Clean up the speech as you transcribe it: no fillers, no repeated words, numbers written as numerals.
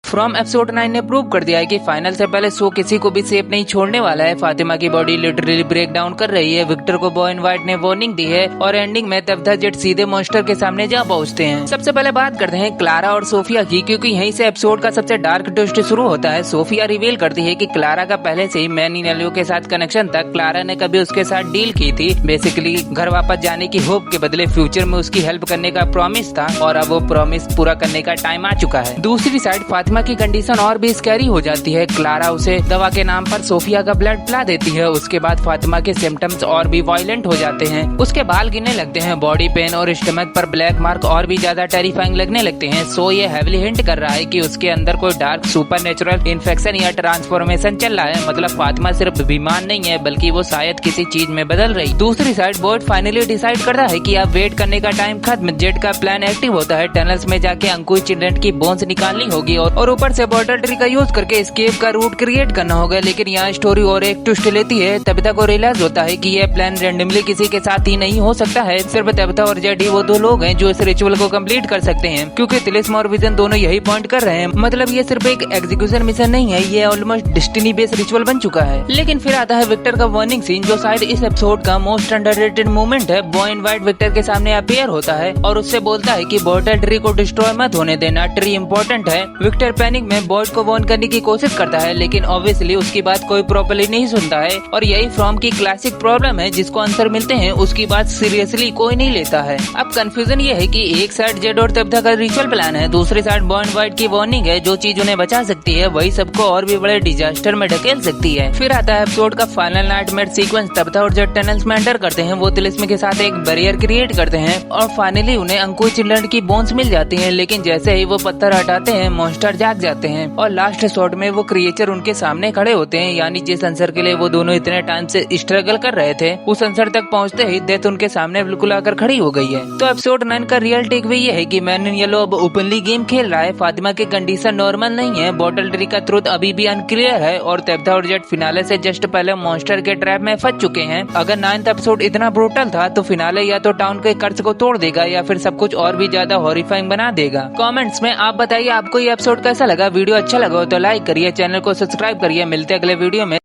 From episode 9 ने prove कर दिया है कि फाइनल से पहले शो किसी को भी सेफ नहीं छोड़ने वाला है। फातिमा की बॉडी लिटरली ब्रेक डाउन कर रही है। विक्टर को बॉय एंड व्हाइट ने वार्निंग दी है और एंडिंग में तब्ता जेट सीधे मॉन्स्टर के सामने जा पहुंचते हैं। सबसे पहले बात करते हैं क्लारा और सोफिया की, क्योंकि यहीं से एपिसोड का सबसे डार्क ट्विस्ट शुरू होता है। सोफिया रिवील करती है कि क्लारा का पहले से ही मैनिनेलियो के साथ कनेक्शन था। क्लारा ने कभी उसके साथ डील की थी, बेसिकली घर वापस जाने की होप के बदले फ्यूचर में उसकी हेल्प करने का प्रॉमिस था और अब वो प्रॉमिस पूरा करने का टाइम आ चुका है। दूसरी साइड फातिमा की कंडीशन और भी स्कैरी हो जाती है। क्लारा उसे दवा के नाम पर सोफिया का ब्लड पिला देती है। उसके बाद फातिमा के सिम्टम्स और भी वायलेंट हो जाते हैं। उसके बाल गिरने लगते हैं, बॉडी पेन और स्टमक पर ब्लैक मार्क और भी ज्यादा टेरिफाइंग लगने लगते हैं। सो ये हेवली हिंट कर रहा है कि उसके अंदर कोई डार्क सुपरनेचुरल इन्फेक्शन या ट्रांसफॉर्मेशन चल रहा है। मतलब फातिमा सिर्फ बीमार नहीं है, बल्कि वो शायद किसी चीज में बदल रही। दूसरी साइड बॉयड फाइनली डिसाइड करता है कि अब वेट करने का टाइम खत्म। जेट का प्लान एक्टिव होता है। टनल्स में जाके अंकुश चिल्ड्रन की बोन्स निकालनी होगी और ऊपर से बॉटल ट्री का यूज करके एस्केप का रूट क्रिएट करना होगा। लेकिन यहाँ स्टोरी और एक ट्विस्ट लेती है। तबिता को रियलाइज होता है कि यह प्लान रेंडमली किसी के साथ ही नहीं हो सकता है। सिर्फ तबिता और जेड ही वो दो लोग हैं जो इस रिचुअल को कंप्लीट कर सकते हैं, क्योंकि तिलिस्म और विजन दोनों यही पॉइंट कर रहे हैं। मतलब ये सिर्फ एक एग्जीक्यूशन मिशन नहीं है, ये ऑलमोस्ट डेस्टिनी बेस्ड रिचुअल बन चुका है। लेकिन फिर आता है विक्टर का वार्निंग सीन, जो शायद इस एपिसोड का मोस्ट अंडररेटेड मोमेंट है। बॉय एंड व्हाइट विक्टर के सामने अपीयर होता है और उससे बोलता है कि बॉटल ट्री को डिस्ट्रॉय मत होने देना, ट्री इम्पोर्टेंट है। विक्टर पैनिक में बॉयड को वार्न करने की कोशिश करता है, लेकिन ऑब्वियसली उसकी बात कोई प्रॉपर्ली नहीं सुनता है। और यही फ्रॉम की क्लासिक प्रॉब्लम है, जिसको आंसर मिलते हैं उसकी बात सीरियसली कोई नहीं लेता है। अब कंफ्यूजन ये है कि एक साइड जेड और तब्ता का रिचुअल प्लान है, दूसरी साइड बॉय एंड व्हाइट की वार्निंग है। जो चीज उन्हें बचा सकती है वही सबको और भी बड़े डिजास्टर में ढकेल सकती है। फिर आता है एपिसोड का फाइनल नाइटमेयर सीक्वेंस। तब्ता और जेड टनल्स में एंटर करते हैं। वो तिलिस्म के साथ एक बैरियर क्रिएट करते हैं और फाइनली उन्हें अंकुश चिल्ड्रन की बोन्स मिल जाती हैं। लेकिन जैसे ही वो पत्थर हटाते हैं मॉन्स्टर जाग जाते हैं और लास्ट शॉट में वो क्रिएचर उनके सामने खड़े होते हैं। यानी जिस आंसर के लिए वो दोनों इतने टाइम से स्ट्रगल कर रहे थे, उस आंसर तक पहुंचते ही डेथ उनके सामने बिल्कुल आकर खड़ी हो गई है। तो एपिसोड 9 का रियल टेक वे ये है कि मैन इन येलो अब ओपनली गेम खेल रहा है। फातिमा की कंडीशन नॉर्मल नहीं है। बॉटल ट्री का ट्रुथ अभी भी अनक्लियर है और तब्ता और जेट फिनाले से जस्ट पहले मॉन्स्टर के ट्रैप में फंस चुके हैं। अगर 9th एपिसोड इतना ब्रूटल था तो फिनाले या तो टाउन के कर्ज को तोड़ देगा या फिर सब कुछ और भी ज्यादा हॉरिफाइंग बना देगा। कमेंट्स में आप बताइए आपको ये एपिसोड कैसा लगा। वीडियो अच्छा लगा हो तो लाइक करिए, चैनल को सब्सक्राइब करिए। मिलते अगले वीडियो में।